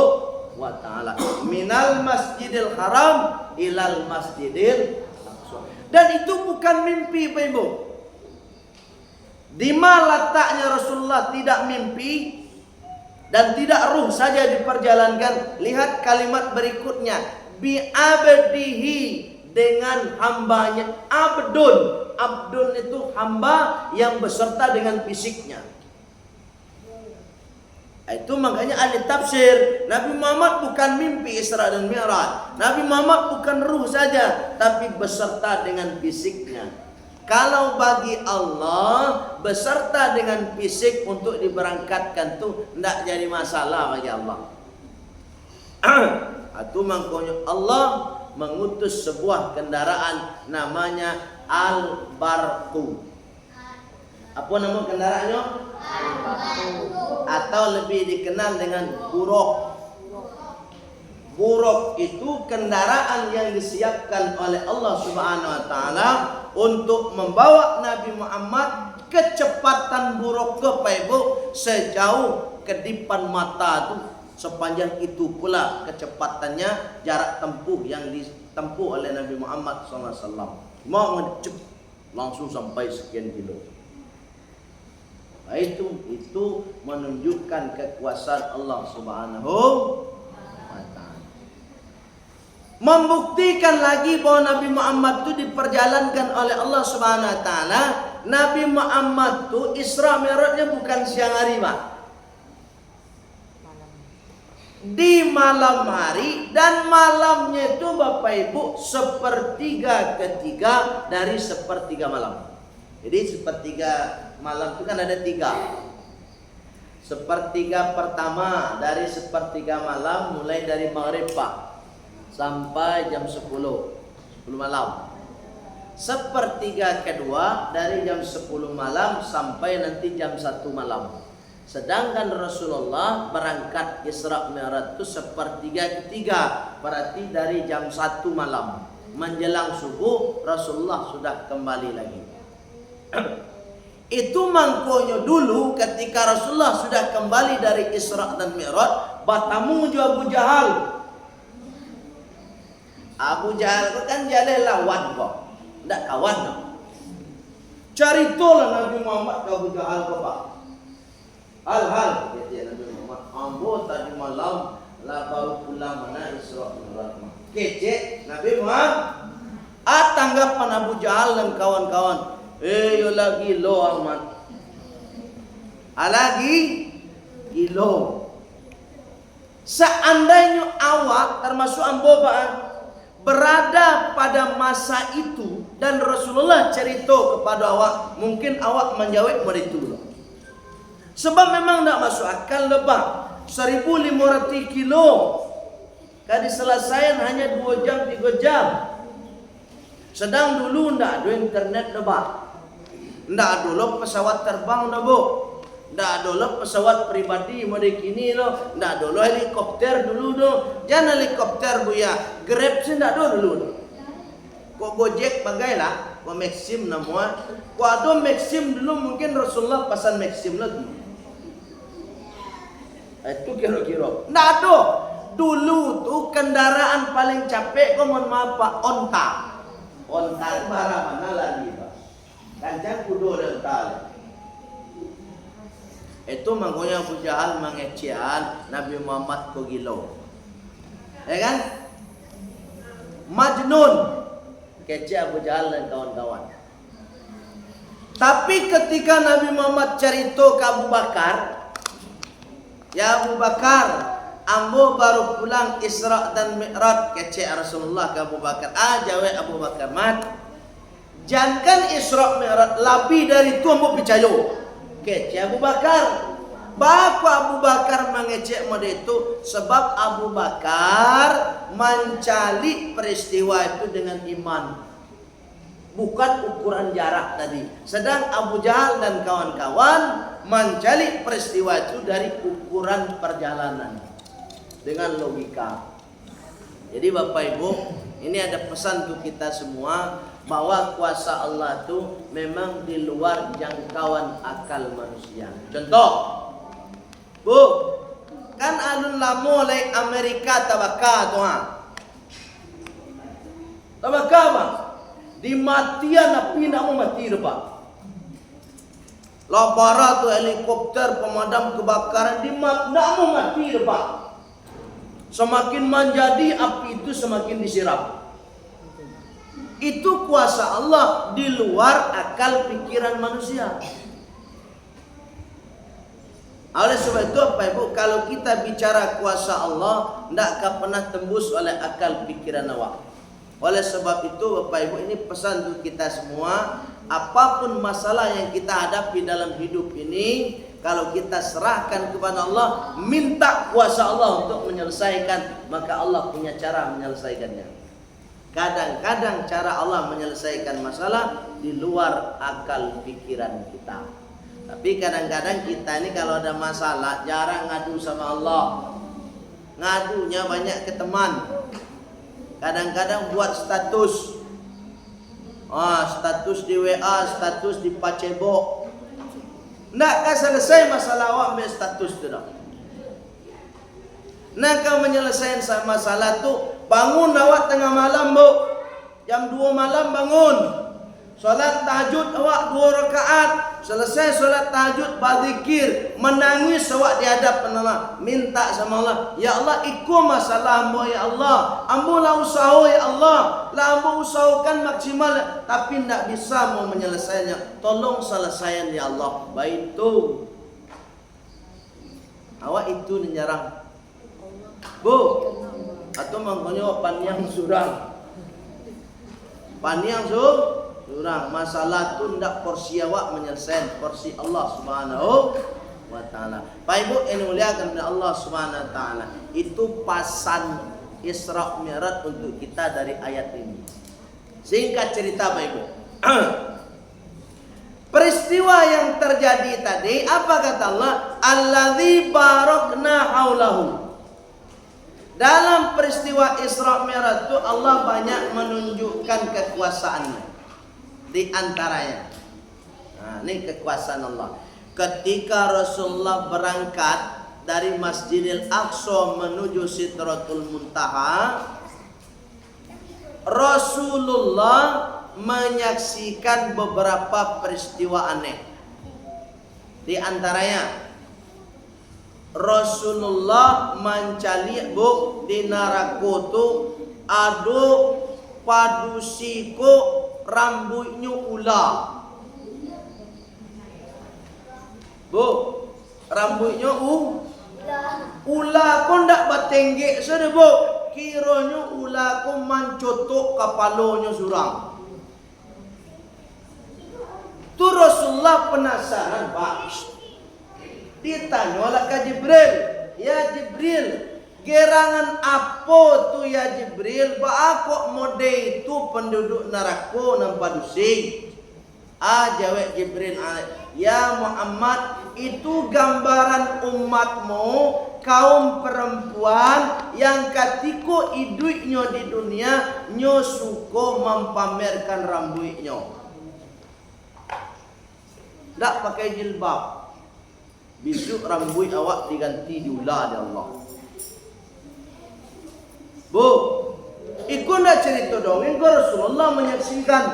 wa ta'ala. Minal Masjidil Haram ilal Masjidil Aqsa. Dan itu bukan mimpi Bapak Ibu. Di mana letaknya Rasulullah tidak mimpi dan tidak ruh saja diperjalankan. Lihat kalimat berikutnya. Bi abdihi, dengan hambanya. Abdun. Abdun itu hamba yang beserta dengan fisiknya. Itu makanya ahli tafsir, Nabi Muhammad bukan mimpi Isra dan Mi'raj. Nabi Muhammad bukan ruh saja, tapi beserta dengan fisiknya. Kalau bagi Allah beserta dengan fisik untuk diberangkatkan itu tidak jadi masalah bagi Allah. Itu makanya Allah mengutus sebuah kendaraan namanya Al-Barqu. Apa nama kendaraannya? Atau lebih dikenal dengan buruk. Buruk itu kendaraan yang disiapkan oleh Allah Subhanahu wa taala untuk membawa Nabi Muhammad kecepatan buruk ke Ibu sejauh kedipan mata tuh, sepanjang itu pula kecepatannya jarak tempuh yang ditempuh oleh Nabi Muhammad SAW. Mau ngecep langsung sampai sekian kilo. Nah, itu menunjukkan kekuasaan Allah Subhanahu wa taala. Membuktikan lagi bahwa Nabi Muhammad itu diperjalankan oleh Allah Subhanahu wa taala. Nabi Muhammad itu Isra Mi'rajnya bukan siang hari, Pak. Di malam hari, dan malamnya itu Bapak Ibu sepertiga ketiga dari sepertiga malam. Jadi sepertiga malam itu kan ada 3. Sepertiga pertama dari sepertiga malam mulai dari maghrib, Pak, sampai jam 10 malam. Sepertiga kedua dari jam 10 malam sampai nanti jam 1 malam. Sedangkan Rasulullah berangkat Isra Mi'raj itu sepertiga ketiga, berarti dari jam 1 malam menjelang subuh Rasulullah sudah kembali lagi. Itu mangkonya dulu ketika Rasulullah sudah kembali dari Isra dan Mi'raj, batamu juga Abu Jahal. Abu Jahal itu kan jadi lawan kok, tidak kawan no. Caritolah Nabi Muhammad ke Abu Jahal kok, Pak. Hal-hal kata Nabi Muhammad, ambo tadi malam lah baru pulang mana Isra Mi'raj. Kece Nabi Muhammad. Tanggapan Abu Jahal dan kawan-kawan, yo lagi lo amat. Lagi kilo. Seandainya awak termasuk ambo, Pak, berada pada masa itu dan Rasulullah cerita kepada awak, mungkin awak menjawab pada itu. Sebab memang tidak masuk akal lebah 1.500 kilo kan diselesaikan hanya 2 jam 3 jam. Sedang dulu tidak ada internet lebah, tidak ada lo pesawat terbang dah, Bu. Tidak ada lo pesawat pribadi model kini lo, tidak ada lo helikopter dulu do. Jangan helikopter Bu ya, Grab sih tidak ada dulu do. Kok Gojek bagailah, kok Maxim namanya. Kok ada Maxim dulu mungkin Rasulullah pesan Maxim lagi. Itu kira-kira. Tidak ada. Dulu tuh kendaraan paling capek kok mohon maaf Pak, onta. Onta barang mana lagi Pak? Kancang kudo dan tal. Itu makanya Abu Jahal mengecehan Nabi Muhammad ko gilo. Ya kan? Majnun. Kece Abu Jahal dan kawan-kawan. Tapi ketika Nabi Muhammad cerita ke Abu Bakar, ya Abu Bakar, ambo baru pulang Isra dan Mi'raj. Kece Rasulullah ke Abu Bakar. Jawab Abu Bakar, mat, jangan Isra Mi'raj lebih dari itu ambo percaya. Kece Abu Bakar. Bapak Abu Bakar mengecek mode itu sebab Abu Bakar mencari peristiwa itu dengan iman, bukan ukuran jarak tadi. Sedang Abu Jahal dan kawan-kawan mencari peristiwa itu dari ukuran perjalanan dengan logika. Jadi Bapak Ibu, ini ada pesan untuk kita semua bahwa kuasa Allah itu memang di luar jangkauan akal manusia. Contoh, Bu, kan alun lamo oleh Amerika tabaka tuh, tabaka Bang, di matian api nak mau mati Pak. Labara tuh helikopter pemadam kebakaran di nak mau mati Pak. Semakin menjadi api itu semakin disiram. Itu kuasa Allah di luar akal pikiran manusia. Oleh sebab itu Bapak Ibu, kalau kita bicara kuasa Allah, tidak akan pernah tembus oleh akal pikiran awak. Oleh sebab itu Bapak Ibu, ini pesan untuk kita semua. Apapun masalah yang kita hadapi dalam hidup ini, kalau kita serahkan kepada Allah, minta kuasa Allah untuk menyelesaikan, maka Allah punya cara menyelesaikannya. Kadang-kadang cara Allah menyelesaikan masalah di luar akal pikiran kita. Tapi kadang-kadang kita ini kalau ada masalah jarang ngadu sama Allah. ngadunya banyak ke teman. Kadang-kadang buat status. Status di WA, status di Facebook. Nakkah selesai masalah awak ambil status tu dah. Nakkah menyelesaikan masalah tu, bangun awak tengah malam, Bu. Jam 2 malam bangun. Solat tahajud awak 2 rakaat. Selesai solat tahajud berzikir, menangis awak di hadapan Allah, minta sama Allah, ya Allah, ikut masalah hamba ya Allah. Ambo lah usaha ya Allah. Lah ambo usahakan maksimal tapi tidak bisa mau menyelesaikannya. Tolong selesaikan ya Allah. Baik tu. Awak itu menyerang. Bu, atau mangkonyo paniang surang. Paniang surang. Masalah tu ndak porsi awak menyelesaikan, porsi Allah Subhanahu wa taala. Pak Ibu yang dimuliakan oleh Allah Subhanahu wa taala. Itu pasan Isra Mi'raj untuk kita dari ayat ini. Singkat cerita Pak Ibu. Peristiwa yang terjadi tadi, apa kata Allah? Alladzi barakna haulahu. Dalam peristiwa Isra Mi'raj itu Allah banyak menunjukkan kekuasaannya. Di antaranya, ini kekuasaan Allah. Ketika Rasulullah berangkat dari Masjidil Aqsa menuju Sidratul Muntaha, Rasulullah menyaksikan beberapa peristiwa aneh. Di antaranya, Rasulullah mencari di neraka tu ada padusiko rambutnya ular. Bu, rambutnya ular kau ndak batenggek sudah bu. Kiranya ular kau mencotok kepalanya surang. Tu Rasulullah penasaran Pak. Ditanya oleh Jibril, ya Jibril, gerangan apa tu ya Jibril? Kok mode itu penduduk neraka nampak dusing? Jawab Jibril, ya Muhammad, itu gambaran umatmu, kaum perempuan yang ketika hidupnya di dunia nyo suka mempamerkan rambutnya. Tak pakai jilbab. Besok rambut awak diganti diular oleh Allah. Bu, ikut nak cerita dongeng ke Rasulullah menyaksikan.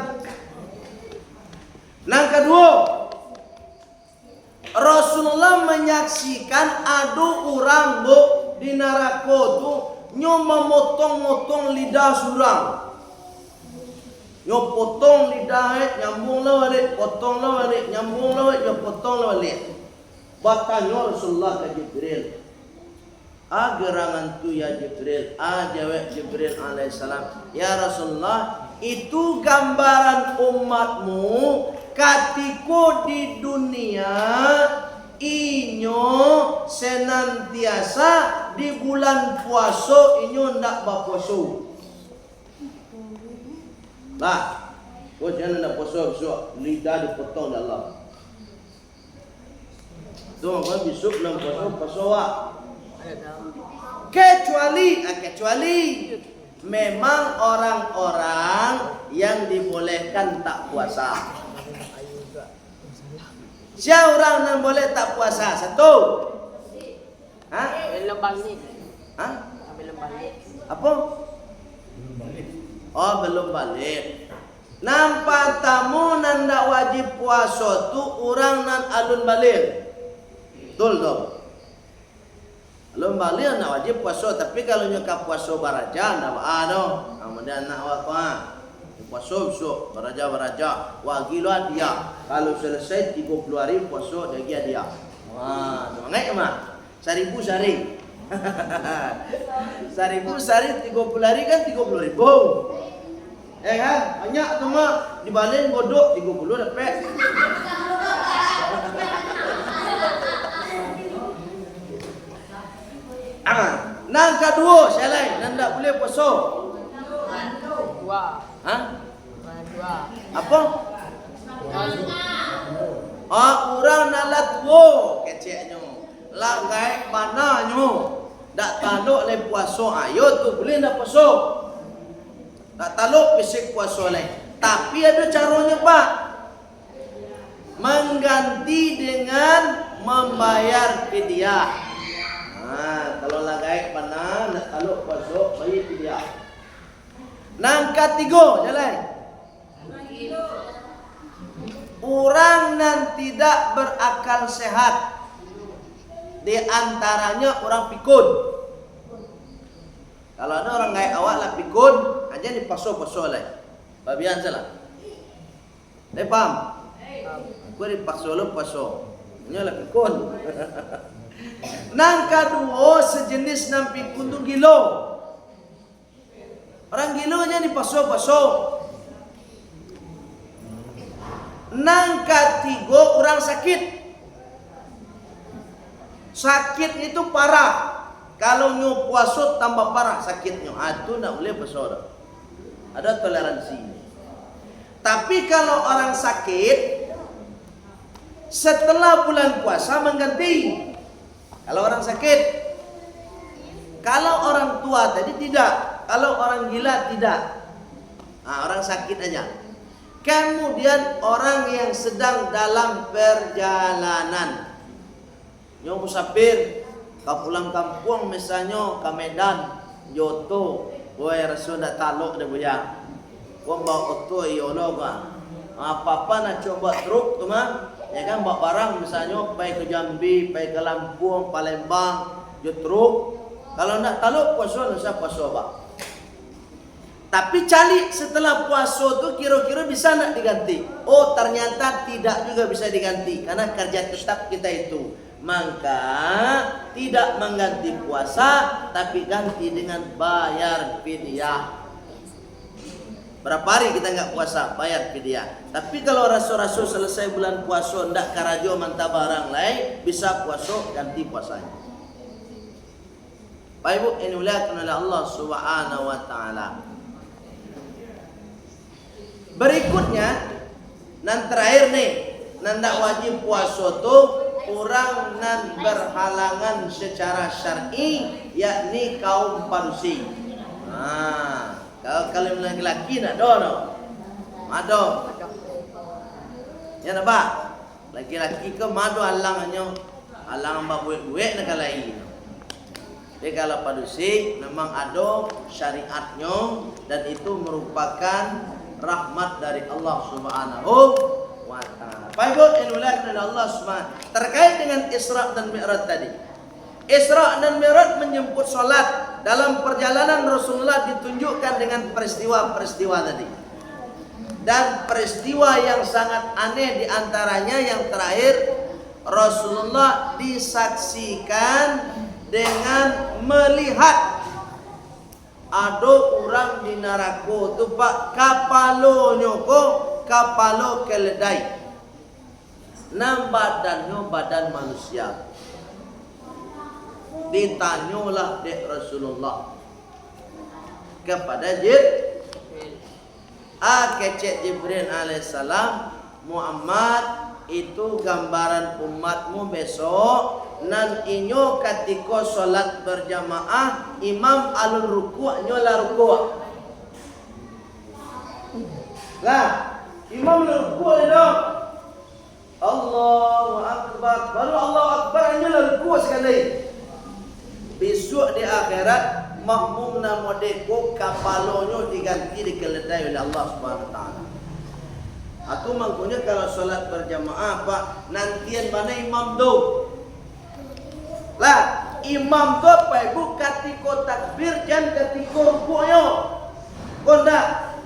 Yang kedua, Rasulullah menyaksikan ada orang bu di neraka tu nyo memotong-motong lidah surang. Nyo potong lidah, nyambung lah balik, potong lah balik, nyambung lah balik, nyo potong lah balik. Bertanya Rasulullah ke Jibril, gerangan tu ya Jibril. Jawab Jibril alaihissalam, ya Rasulullah, itu gambaran umatmu ketika di dunia inyo senantiasa di bulan puasa inyo ndak berpuasa. Lah, kau jangan ndak puasa besok, lidah dipotong oleh Allah. Tu apa besok belum puasa wak. Kecuali memang orang-orang yang dibolehkan tak puasa. Siapa orang yang boleh tak puasa? Satu. Belum balik. Belum balik. Apa? Belum balik. Nampak tamu nanda wajib puasa tu orang nan alun balik. Betul tu. Alun balik nak wajib puasa, tapi kalau nyokap puasa baraja ndak ada. Kemudian nak awak puasa besok baraja. Wah gila dia. Kalau selesai 30 hari puasa dia. Wah, semangat mah. 1000 sehari. 1000 sehari 30 hari kan 30.000. Kan? Banyak tu mah dibalik godok 30 dapat. Nang kedua saya lain, nanda boleh puasa. Dua. Apa? Orang nalat wo keceknya. Langgai bananyo. dak taluk le puasa ayo tu boleh dak puasa. Dak taluk fisik puasa le. Tapi ada caranya Pak. Mengganti dengan membayar fidyah. Kalau lagai panan nak taluk puasa bayar fidyah. Nang ketiga jalan. Orang yang tidak berakal sehat, di antaranya orang pikun. Kalau ada orang gaya awak lah pikun, aja ni paso-paso lah. Babian salah. Dia paham? Aku di paso lo paso. Ini lah pikun. Nang kedua sejenis nang pikun tu gilo. Orang gilo aja di paso-paso. Nang ketiga orang sakit. Sakit itu parah. Kalau nyu puasa tambah parah sakitnya. Itu nak boleh bersorak. Ada toleransi. Tapi kalau orang sakit setelah bulan puasa mengganti. Kalau orang sakit. Kalau orang tua tadi tidak. Kalau orang gila tidak. Orang sakit aja. Kemudian orang yang sedang dalam perjalanan, yang musafir, ke pulang kampung misalnya ke Medan, Joto, boy rasul dak taluk dah buya. Wong bawa auto iolo ka. Apa-apa nak coba truk tu mah, ya kan bawa barang misalnya pergi ke Jambi, pergi ke Lampung, Palembang, jo truk. Kalau nak taluk puasa nak puasa Pak. Tapi cari setelah puasa tu kira-kira bisa nak diganti. Oh ternyata tidak juga bisa diganti. Karena kerja tetap kita itu. Maka tidak mengganti puasa. Tapi ganti dengan bayar fidyah. Berapa hari kita enggak puasa? Bayar fidyah. Tapi kalau rasul-rasul selesai bulan puasa ndak karajo mantap barang lain. Bisa puasa ganti puasanya. Bapak Ibu ini dimuliakan oleh Allah Subhanahu wa taala. Berikutnya, nan terakhir nih, nan tak wajib puasa tu orang nan berhalangan secara syar'i, yakni kaum parusi. Kalau laki-laki nak dono, mado. Ya nampak, laki-laki ke mado halangannya, halangan buat-buat nak kalai. Jadi kalau parusi memang ada syariatnya dan itu merupakan rahmat dari Allah Subhanahu wa taala. Baik, inulah dari Allah Subhanahu. Terkait dengan Isra dan Mi'raj tadi. Isra dan Mi'raj menjemput salat dalam perjalanan Rasulullah ditunjukkan dengan peristiwa-peristiwa tadi. Dan peristiwa yang sangat aneh di antaranya yang terakhir Rasulullah disaksikan dengan melihat ada orang di neraka tu Pak kapalonyo ko kapalo keledai. Nam badannya badan manusia. Ditanyalah dek Rasulullah kepada kecek Jibril alaihissalam, Muhammad itu gambaran umatmu besok. Nan inyo ketika solat berjamaah imam alun ruku' nyola ruku'. Lah, imam ruku' itu Allahu Akbar, baru Allahu Akbar nyola ruku' sekali. Besok di akhirat makmum namo deko kapalonyo diganti dikeledai oleh Allah Subhanahu wa taala. Aku mangkunya kalau solat berjamaah Pak, nantian mana imam tu? Lah, imam tu apa ibu ketika takbir dan ketika rukuknya. Kondak.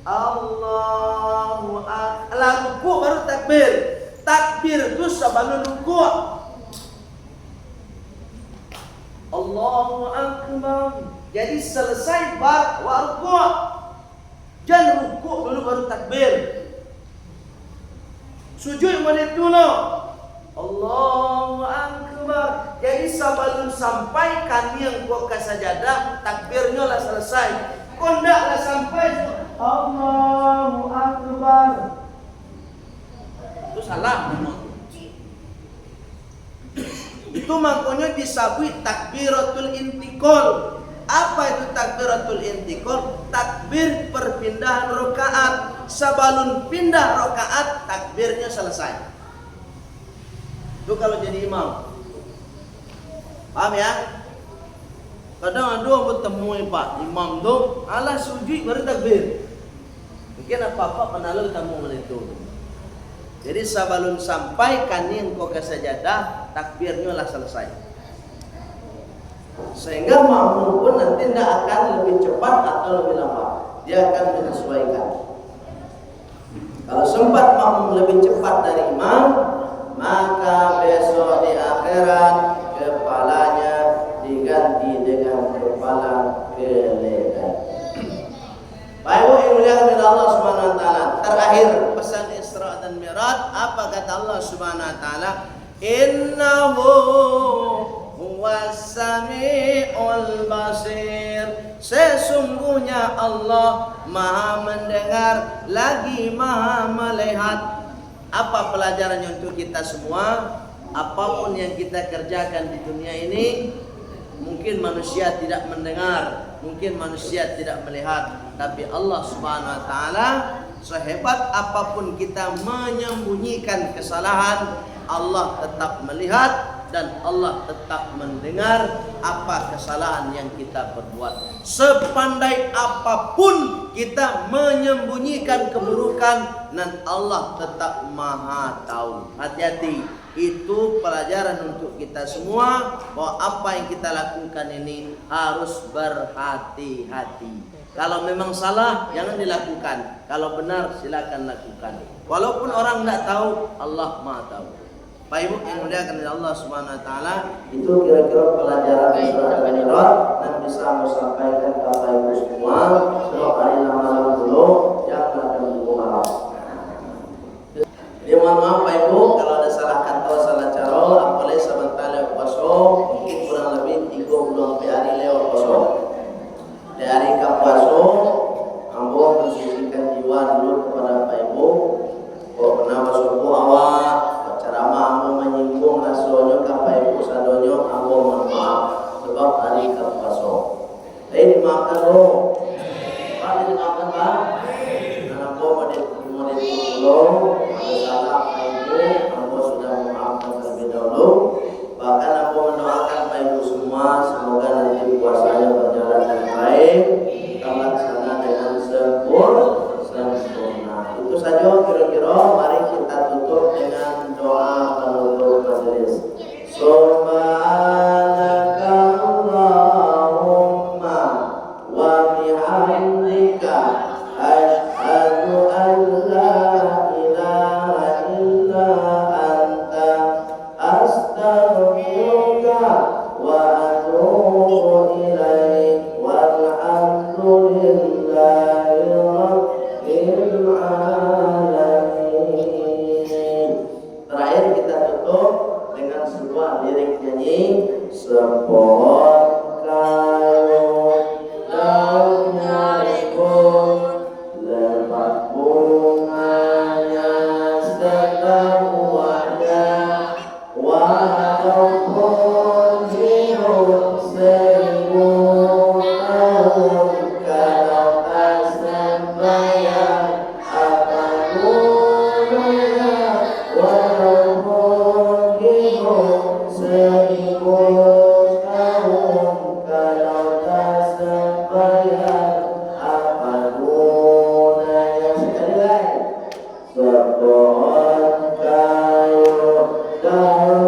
Allahu Akbar. Lah rukuk baru takbir. Takbir itu sebelum rukuk. Allahu Akbar. Jadi selesai bar rukuk. Jangan rukuk dulu baru takbir. Sujud mana dulu? Allahu Akbar. Jadi sebelum sampai kami yang buat ke sajadah, takbirnya lah selesai. Kondak lah sampai Allahu Akbar. Itu salah memang. Itu makanya disebut takbiratul intikal. Apa itu takbiratul intikal? Takbir perpindahan rakaat. Sebelum pindah rakaat takbirnya selesai. Itu kalau jadi imam. Paham ya? Kadang ada bertemu Pak imam tu, alah sujud baru takbir. Mungkin apa-apa penalu tamu itu. Jadi sebelum sampai kanin kau ke sajadah, takbirnya lah selesai. Sehingga makmum pun nanti tidak akan lebih cepat atau lebih lambat. Dia akan menyesuaikan. Kalau sempat makmum lebih cepat dari imam, maka besok di akhirat kepalanya diganti dengan kepala kelebihan. Baik Ibu yang dimuliakan oleh Allah Subhanahu wa taala. Terakhir pesan Isra dan Mi'raj, apa kata Allah Subhanahu wa taala? Innahu huwas samiul basir. Sesungguhnya Allah Maha mendengar lagi Maha melihat. Apa pelajarannya untuk kita semua? Apapun yang kita kerjakan di dunia ini, mungkin manusia tidak mendengar, mungkin manusia tidak melihat, tapi Allah Subhanahu wa taala sehebat apapun kita menyembunyikan kesalahan, Allah tetap melihat dan Allah tetap mendengar apa kesalahan yang kita perbuat. Sepandai apapun kita menyembunyikan keburukan, dan Allah tetap Maha tahu. Hati-hati, itu pelajaran untuk kita semua bahwa apa yang kita lakukan ini harus berhati-hati. Kalau memang salah jangan dilakukan, kalau benar silakan lakukan. Walaupun orang tidak tahu, Allah Maha tahu. Pak Ibu yang dimuliakan oleh Allah Subhanahu wa taala, itu kira-kira pelajaran Isra dan Mi'raj dan bisa mau sampaikan ke Bapak Ibu semua. Sebab hari malam dulu yang akan buku malam. Jadi mohon maaf Pak Ibu kalau ada salah kata, salah cara, apalagi sebentar lewat kosong, mungkin kurang lebih 30 hari lewat kosong. Di hari kapuaso, ambo mensucikan jiwa dulu kepada Pak Ibu. Kau pernah masuk awak, ceramah ambo menyinggung nasionyo Pak Ibu sadonyo, ambo mohon maaf sebab hari kapuaso. Dimaafkan dulu. Pak dimaafkan Pak. Dan ambo mau ditolong. Salah Pak Ibu, ambo sudah memaafkan terlebih dahulu. Bahkan ambo mendoakan Pak Ibu semua, semoga nanti puasanya berjalan dengan baik, kita laksana dengan sempurna. Itu saja kira-kira. Mari kita tutup dengan doa penutup majelis. Subhanaka Allahumma wa bihamdika asyhadu an la ilaha illa anta astaghfiruka wa atubu ilaik walhamdulillahi rabbil alamin. Terakhir kita tutup dengan sebuah lirik nyanyi. Sepohon kayu daunnya rimbun, lebat bunganya sedang wajar, walaupun hidup 1000 tahun, kalau tak sembahyang apa gunanya, walaupun hidup 1000 tahun, kalau tak sembahyang apa gunanya. Sekali lagi. Sepohon kayu daun